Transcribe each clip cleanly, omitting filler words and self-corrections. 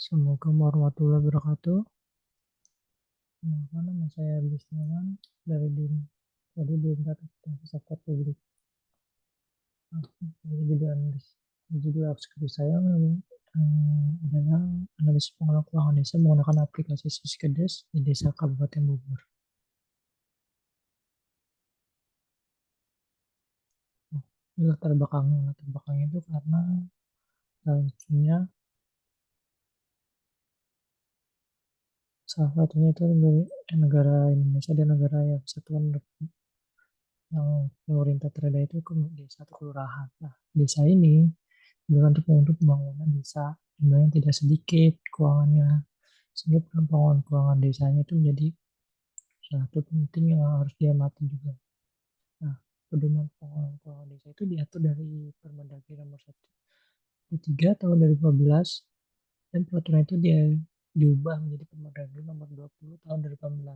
Assalamualaikum warahmatullahi wabarakatuh. Nama saya Bisniwan dari dari Direktorat Akuntansi Sektor Publik. Jadi judul skripsi saya adalah analisis pengelolaan keuangan desa menggunakan aplikasi Siskedes di Desa Kabupaten Bogor. Ini latar belakangnya itu karena salah satunya itu dari negara Indonesia dan negara yang kesatuan yang pemerintah terada itu ke desa atau kelurahan. Nah, desa ini untuk pembangunan desa jumlahnya tidak sedikit keuangannya, sehingga pengembangan keuangan desanya itu menjadi salah satu penting yang harus diamati juga. Nah, pedoman pengelolaan keuangan desa itu diatur dari Permendagri nomor 1 tahun 2015 dan peraturan itu dia diubah menjadi Permendagri nomor 20 tahun 2018.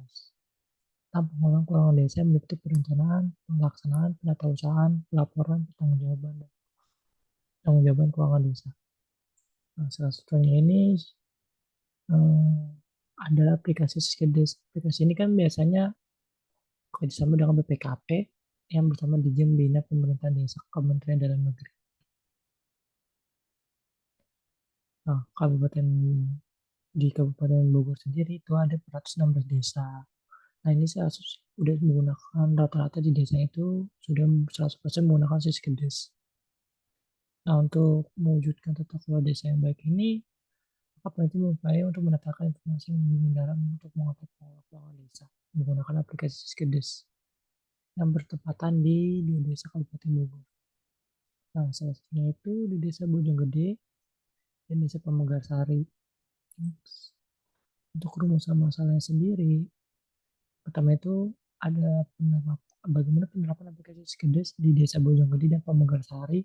Tentang pengelolaan keuangan desa meliputi perencanaan, pelaksanaan, penatausahaan, pelaporan, pertanggungjawaban keuangan desa. Nah, salah satunya ini adalah aplikasi Siskedes. Aplikasi ini kan biasanya kerjasama dengan BPKP yang bersama Dijen Bina Pemerintahan Desa Kementerian Dalam Negeri. Nah, di Kabupaten Bogor sendiri itu ada 416 desa. Nah, ini saya sudah menggunakan rata-rata di desa itu sudah 100% menggunakan Siskedes. Nah, untuk mewujudkan tata kelola desa yang baik ini, maka peneliti berupaya untuk mendatangkan informasi yang lebih mendalam untuk mengatur pengelola keuangan desa menggunakan aplikasi Siskedes yang bertepatan di dua desa Kabupaten Bogor. Nah, salah satunya itu di desa Bojonggede dan desa Pamegarsari. Untuk rumusan masalahnya sendiri, pertama itu ada bagaimana penerapan aplikasi Siskedes di desa Bojonggede dan Pamegarsari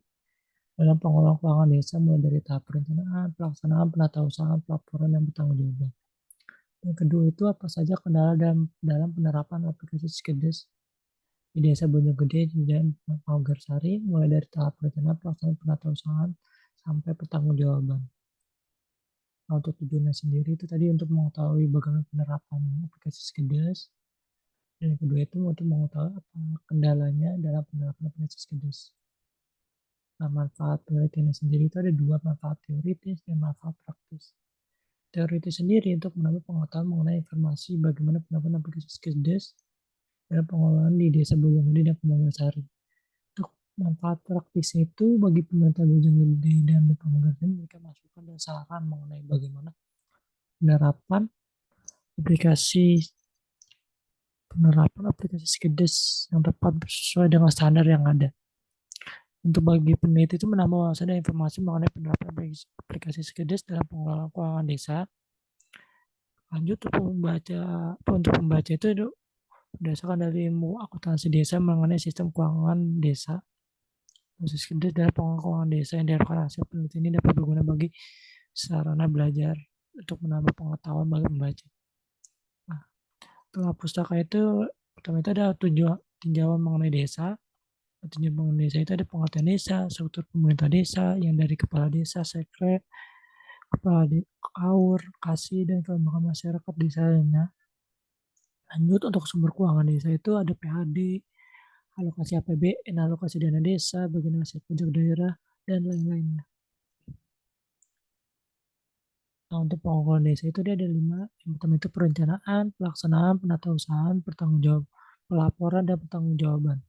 dalam pengelolaan keuangan desa mulai dari tahap perencanaan, pelaksanaan, penatausahaan, pelaporan, dan pertanggungjawaban. Yang kedua itu apa saja kendala dalam penerapan aplikasi Siskedes di desa Bojonggede dan Pamegarsari mulai dari tahap perencanaan, pelaksanaan, penatausahaan, sampai pertanggungjawaban. Nah, untuk tujuannya sendiri itu tadi untuk mengetahui bagaimana penerapan aplikasi Siskedes, dan yang kedua itu untuk mengetahui apa kendalanya dalam penerapan aplikasi Siskedes. Nah, manfaat penelitiannya sendiri itu ada dua, manfaat teoritis dan manfaat praktis. Teoritis sendiri untuk menambah pengetahuan mengenai informasi bagaimana penerapan aplikasi Siskedes dalam pengelolaan di desa Bojonggede dan Pamegarsari. Untuk manfaat praktisnya itu bagi pemerintah Bojonggede dan Pamegarsari memberikan masukan dan saran mengenai bagaimana aplikasi penerapan aplikasi Siskedes yang tepat sesuai dengan standar yang ada. Untuk bagi peneliti itu menambah wawasan dan informasi mengenai penerapan aplikasi Siskedes dalam pengelolaan keuangan desa. Lanjut untuk pembaca itu berdasarkan dari ilmu akuntansi desa mengenai sistem keuangan desa. Siskedes dalam pengelolaan keuangan desa yang diharapkan hasil penelitian ini dapat berguna bagi sarana belajar untuk menambah pengetahuan bagi pembaca. Nah, setelah pustaka itu pertama itu ada tinjauan mengenai desa. Tinjauan mengenai desa itu ada pengertian desa, struktur pemerintah desa yang dari kepala desa, sekret, kepala kaur, kasih, dan kelembagaan masyarakat desanya. Lanjut untuk sumber keuangan desa itu ada PHD, alokasi APBN, alokasi dana desa, bagian hasil pajak daerah, dan lain-lainnya. Nah, untuk pengelolaan desa itu dia ada 5. Yang pertama itu perencanaan, pelaksanaan, penatausahaan, pertanggungjawab, pelaporan, dan pertanggungjawaban.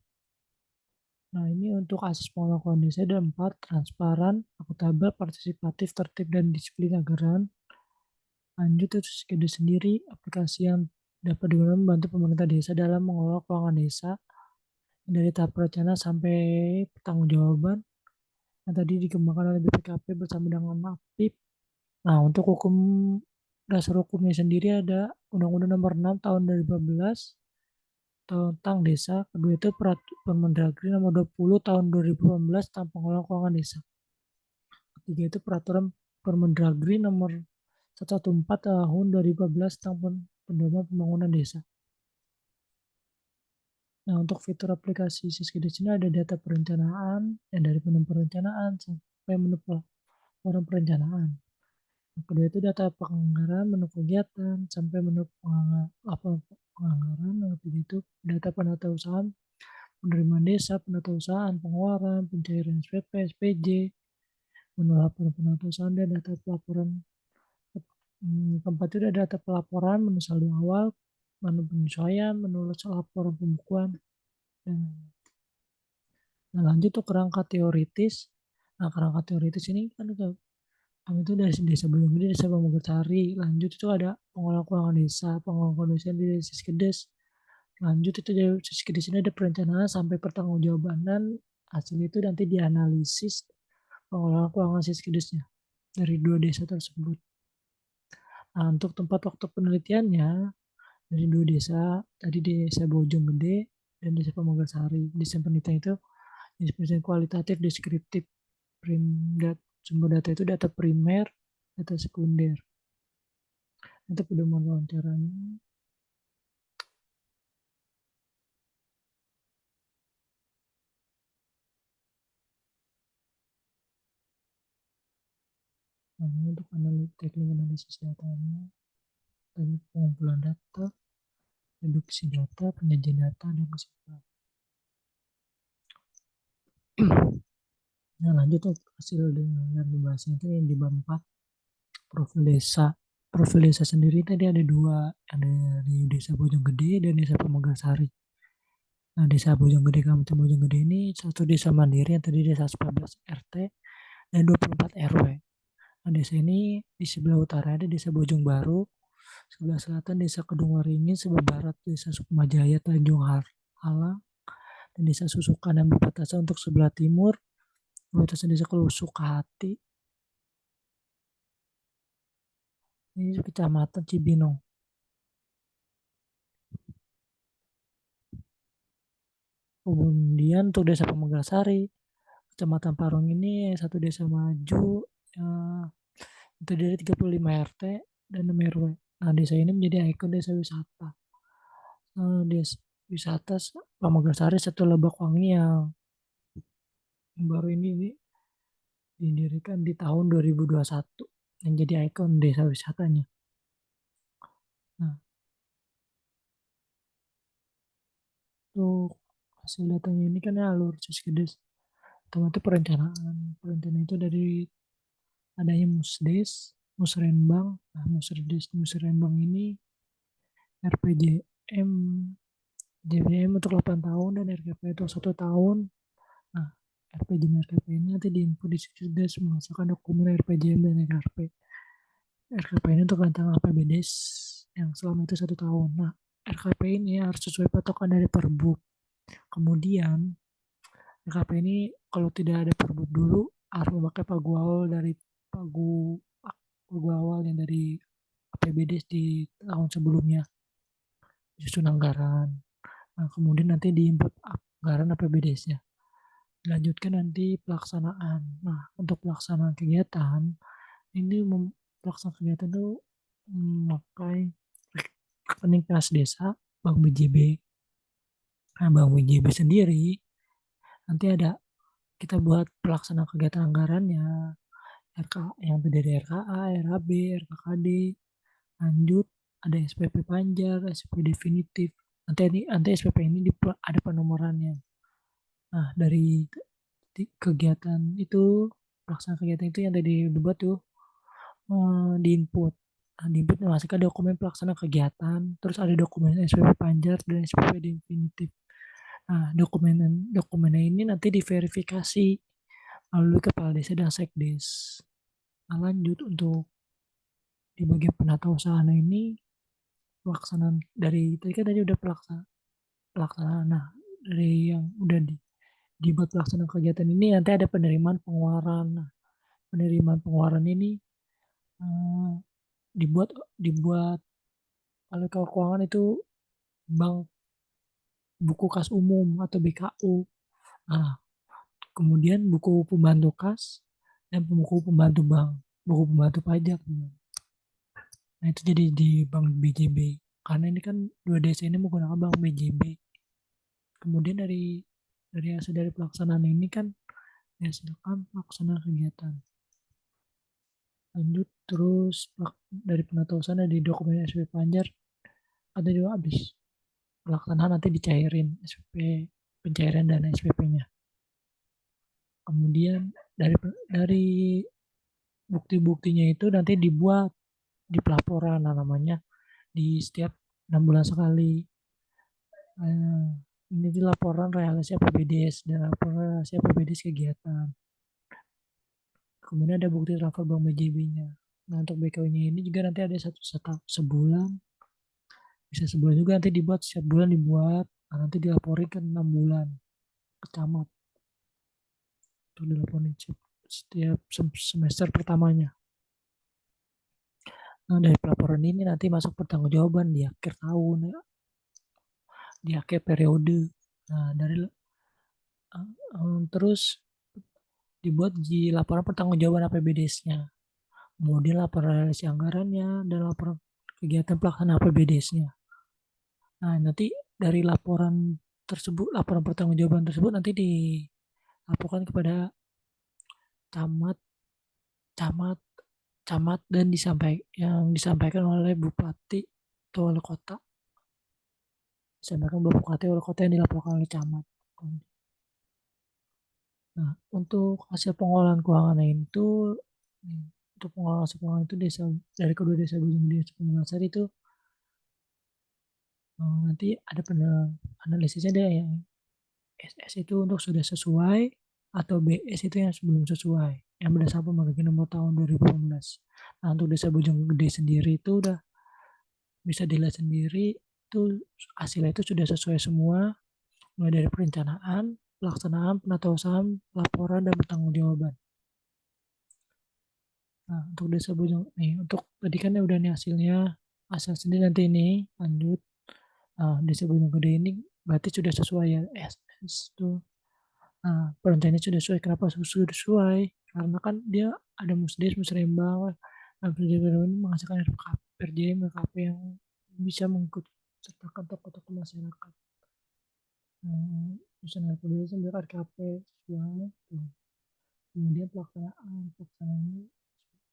Nah, ini untuk asas pengelolaan desa ada 4, transparan, akuntabel, partisipatif, tertib, dan disiplin anggaran. Lanjut itu Siskedes sendiri, aplikasi yang dapat digunakan membantu pemerintah desa dalam mengelola keuangan desa dari tahap perencanaan sampai pertanggungjawaban yang tadi dikembangkan oleh BPKP bersama dengan APIP. Nah, untuk dasar hukumnya sendiri ada Undang-Undang Nomor 6 Tahun 2015 tentang desa. Kedua itu Permendagri Nomor 20 Tahun 2018 tentang pengelolaan keuangan desa. Ketiga itu Peraturan Permendagri Nomor 114 Tahun 2014 tentang pedoman pembangunan desa. Nah, untuk fitur aplikasi Siskedes ini ada data perencanaan, yang dari menu perencanaan sampai menu laporan perencanaan. Kedua itu data penganggaran, menu kegiatan, sampai menu penganggaran. Yang ketiga itu data penatausahaan, penerimaan desa, penatausahaan, pengeluaran, pencairan SPP, SPJ, menu laporan penatausahaan dan data pelaporan. Keempat itu ada data pelaporan, menu saldo awal, menu penyesuaian, menu laporan pembukuan. Nah, lanjut tuh kerangka teoritis. Nah, kerangka teoritis ini kan kami itu dari desa Bojonggede, desa Pamekarsari. Lanjut itu ada pengelolaan keuangan desa, pengelolaan keuangan desa di desa Siskedes. Lanjut itu dari Siskedes ini ada perencanaan sampai pertanggungjawaban. Hasil itu nanti dianalisis pengelolaan keuangan Siskedesnya dari dua desa tersebut. Nah, untuk tempat waktu penelitiannya dari dua desa, tadi desa Bojonggede dan desa Pamekarsari. Desa penelitian itu penelitian kualitatif, deskriptif, sumber data itu data primer, data sekunder. Itu pedoman wawancaranya. Nah, untuk teknik analisis datanya, teknik pengumpulan data, reduksi data, penyajian data, dan kesimpulan. Nah, lanjut untuk hasil dengan dibahasnya itu yang di bab 4, profil desa. Profil desa sendiri tadi ada dua, ada dari desa Bojonggede dan desa Pamekarsari. Nah, desa Bojonggede, Kabupaten Bojonggede ini satu desa mandiri yang tadi desa 14 RT dan 24 RW. Nah, desa ini di sebelah utara ada desa Bojong Baru, sebelah selatan desa Kedungwaringin, sebelah barat desa Sukmajaya, Tanjung Halang, dan desa Susukan, dan berbatasan untuk sebelah timur berbatasan desa Sukahati. Ini kecamatan Cibinong. Kemudian untuk desa Pamekarsari, kecamatan Parung ini satu desa maju, eh, itu dari 35 RT dan 6 RW. Nah, desa ini menjadi ikon desa wisata. Desa wisata Pamekarsari satu Lebak Wangi yang baru ini didirikan di tahun 2021 yang jadi ikon desa wisatanya. Nah, untuk hasil datanya ini kan alur Siskedes. Pertama itu perencanaan. Perencanaan itu dari adanya Musdes, Musrenbang. Nah, Musrenbang ini RPJM, JPM untuk 8 tahun dan RKP itu 1 tahun. Nah, RPJM RKP ini nanti diinput di Siskedes menghasilkan dokumen RPJM dan RKP. RKP ini untuk rancangan APBDes yang selama itu 1 tahun. Nah, RKP ini harus sesuai patokan dari Perbuk. Kemudian RKP ini kalau tidak ada Perbuk dulu harus memakai pagu awal dari pagu pagu awal yang dari APBDes di tahun sebelumnya, susun anggaran. Nah, kemudian nanti diinput anggaran APBDes-nya. Dilanjutkan nanti pelaksanaan. Nah, untuk pelaksanaan kegiatan ini pelaksanaan kegiatan itu memakai rekening kas desa, Bank BJB. Nah, Bank BJB sendiri nanti ada kita buat pelaksanaan kegiatan anggarannya, RK yang terdiri dari RKA, RAB, RKKD, lanjut ada SPP Panjar, SPP definitif. Nanti SPP ini ada penomorannya. Nah, dari kegiatan itu, pelaksanaan kegiatan itu yang tadi dibuat tuh di input. Nah, di input masukkan dokumen pelaksana kegiatan, terus ada dokumen SPP Panjar dan SPP definitif. Nah, dokumen ini nanti diverifikasi melalui kepala desa dan sekdes. Nah, lanjut untuk di bagian penatausahaan ini pelaksanaan dari tadi kan tadi udah pelaksanaan. Nah, dari yang udah dibuat pelaksanaan kegiatan ini nanti ada penerimaan pengeluaran. Nah, penerimaan pengeluaran ini eh, dibuat dibuat oleh keuangan itu bank buku kas umum atau BKU. Nah, kemudian buku pembantu kas dan buku pembantu bank, buku pembantu pajak. Nah, itu jadi di bank BJB. Karena ini kan dua desa ini menggunakan bank BJB. Kemudian dari hasil dari pelaksanaan ini kan dihasilkan pelaksanaan kegiatan. Lanjut terus dari penata usaha di dokumen SPP Panjar ada juga habis pelaksanaan nanti dicairin SPP, pencairan dana SPP-nya. Kemudian dari bukti-buktinya itu nanti dibuat di pelaporan, namanya di setiap 6 bulan sekali. Ini di laporan realisasi APBDes dan laporan realisasi APBDes kegiatan. Kemudian ada bukti transfer bank BJB-nya. Nah, untuk BKW-nya ini juga nanti ada satu sebulan, bisa sebulan juga nanti dibuat, setiap bulan dibuat, nah, nanti dilaporin ke 6 bulan ke camat. Itu dilaporin setiap semester pertamanya. Nah, dari pelaporan ini nanti masuk pertanggungjawaban di akhir tahun, ya, di akhir periode. Nah, terus dibuat di laporan pertanggungjawaban APBDes-nya. Kemudian laporan realisasi anggarannya dan laporan kegiatan pelaksanaan APBDes-nya. Nah, nanti dari laporan pertanggungjawaban tersebut nanti dilaporkan kepada camat, camat, camat dan disampaikan oleh bupati atau wali kota. Disampaikan bupati wali kota yang dilaporkan oleh camat. Nah, untuk hasil pengolahan keuangan itu, untuk pengolahan hasil keuangan itu dari kedua desa Bojong Gede dan Pengasar itu nanti ada analisisnya deh yang SS itu untuk sudah sesuai atau BS itu yang sebelum sesuai, yang berdasarkan pembagian nomor tahun 2018. Nah, untuk desa Bojong Gede sendiri itu udah bisa dilihat sendiri, itu hasilnya itu sudah sesuai semua, mulai dari perencanaan, pelaksanaan, penatausahaan, laporan, dan pertanggungjawaban. Nah, untuk desa Bojong nih, untuk tadi kan ya udah nih hasilnya, hasil sendiri nanti ini lanjut. Nah, desa Bojong Gede ini berarti sudah sesuai ya SS tuh. Nah, perencanaan sudah sesuai. Kenapa sudah sesuai? Karena kan dia ada musdes, musrembang, nah, ini menghasilkan RJM, RKP yang bisa mengikut sertakan tokoh-tokoh masyarakat. Misalnya RKP sambil RKP sesuai. Kemudian pelaksanaannya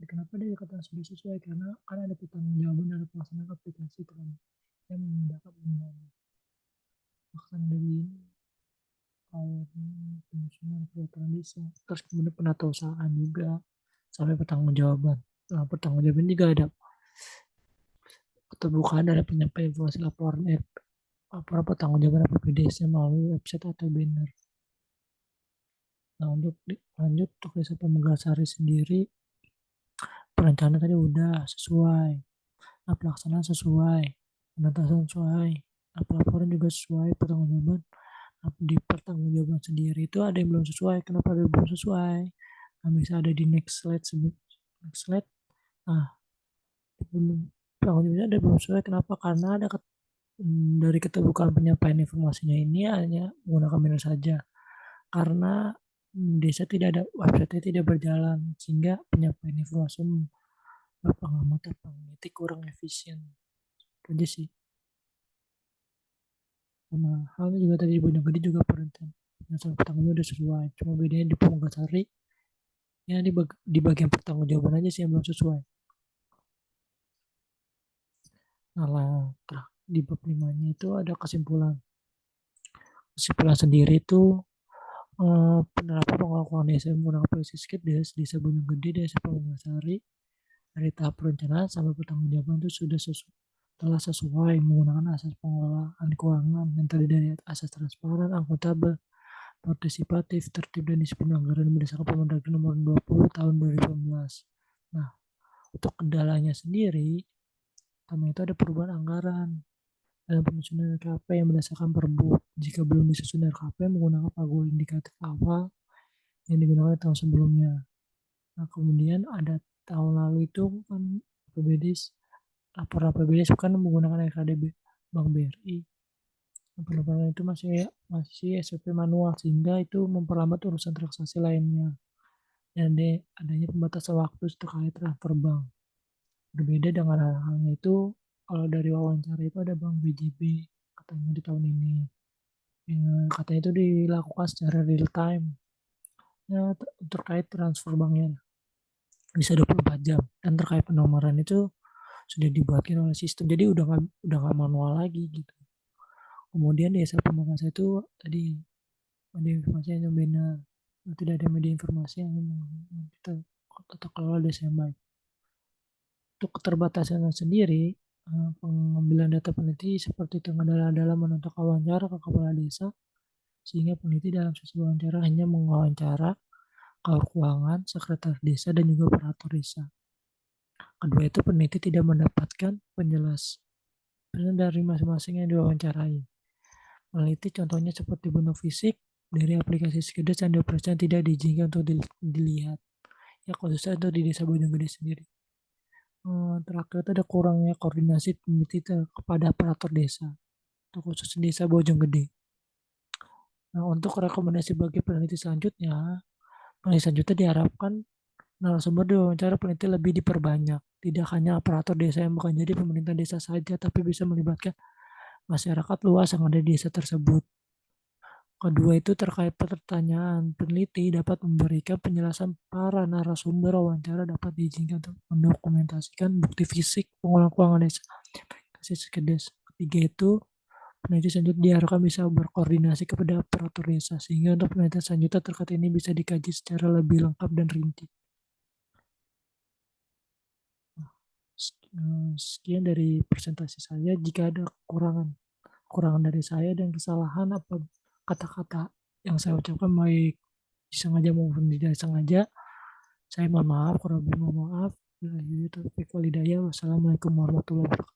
kenapa dia dikatakan sudah sesuai, karena kan ada pertanggungjawaban dari pelaksanaan aplikasi kan yang memudahkan penggunaan pelaksanaan dari ini penyusunan peraturan desa, terus kemudian penatausahaan juga sampai pertanggungjawaban. Nah, pertanggungjawaban juga ada keterbukaan dari penyampaian informasi laporan pertanggungjawaban APBDes melalui website atau banner. Nah, untuk lanjut untuk desa Pemegasari sendiri, perencanaan tadi udah sesuai, nah, pelaksanaan sesuai, penatasan sesuai, nah, pelaporan juga sesuai, pertanggungjawaban. Nah, di pertanggungjawaban sendiri itu ada yang belum sesuai. Kenapa ada yang belum sesuai? Nah, bisa ada di next slide. Nah, belum pertanggungjawabannya ada belum sesuai. Kenapa? Karena dari keterbukaan penyampaian informasinya ini hanya menggunakan banner saja. Karena desa tidak ada website tidak berjalan, sehingga penyampaian informasi berpengamatan peneliti kurang efisien. Itu aja sih. Sama halnya juga tadi di Bojonggede juga perencanaan yang pertanggung udah sesuai, cuma bedanya di Purwokerto ya di bagian pertanggungjawaban aja sih yang belum sesuai. Nah lah, di bab 5-nya itu ada kesimpulan. Kesimpulan sendiri itu penerapan pengelolaan desa menggunakan polisi skipdes di Bojonggede, desa Pengasari dari tahap perencanaan sampai pertanggungjawaban itu telah sesuai menggunakan asas pengelolaan keuangan yang terdiri dari asas transparan, akuntabel, partisipatif, tertib, dan disiplin anggaran berdasarkan Permendagri nomor 20 tahun 2015. Nah, untuk kendalanya sendiri, pertama itu ada perubahan anggaran dalam penyusunan RKP yang berdasarkan Perbu. Jika belum disusun RKP menggunakan pagu indikatif awal yang digunakan tahun sebelumnya. Nah, kemudian ada tahun lalu itu kan APBDes, laporan APBDes bukan menggunakan RKDB Bank BRI. Laporan itu masih SOP manual, sehingga itu memperlambat urusan transaksi lainnya. Dan adanya pembatasan waktu terkait transfer bank. Berbeda dengan halnya itu, kalau dari wawancara itu ada Bank BJB katanya di tahun ini. Katanya itu dilakukan secara real time ya, terkait transfer banknya. bisa 24 jam. Dan terkait penomoran itu sudah dibuatkan oleh sistem, jadi udah nggak manual lagi gitu. Kemudian di desa Pamekasan itu tadi media informasi yang benar, tidak ada media informasi yang kita tata kelola desa yang baik. Untuk keterbatasan sendiri, pengambilan data peneliti seperti tengah dalam menentukan wawancara ke kepala desa, sehingga peneliti dalam sesi wawancara hanya mewawancara kaur keuangan, sekretaris desa, dan juga operator desa. Kedua itu peneliti tidak mendapatkan penjelasan dari masing-masing yang diwawancarai. Peneliti contohnya seperti bentuk fisik dari aplikasi Skedes yang dioperasikan tidak diizinkan untuk dilihat. Ya khususnya untuk di desa Bojonggede sendiri. Terakhir itu ada kurangnya koordinasi peneliti kepada operator desa, untuk khusus desa Bojonggede. Nah, untuk rekomendasi bagi peneliti selanjutnya diharapkan narasumber diwawancara peneliti lebih diperbanyak. Tidak hanya operator desa yang bukan jadi pemerintah desa saja, tapi bisa melibatkan masyarakat luas yang ada di desa tersebut. Kedua itu terkait pertanyaan peneliti dapat memberikan penjelasan para narasumber wawancara dapat diizinkan untuk mendokumentasikan bukti fisik pengulang keuangan desa. Sekedes. Ketiga itu peneliti selanjutnya diharapkan bisa berkoordinasi kepada operator desa sehingga untuk penelitian selanjutnya terkait ini bisa dikaji secara lebih lengkap dan rinci. Sekian dari presentasi saya. Jika ada kekurangan dari saya dan kesalahan apa kata-kata yang saya ucapkan baik disengaja maupun tidak sengaja, saya mohon maaf. Kurang lebih mohon maaf. Wassalamualaikum warahmatullahi wabarakatuh.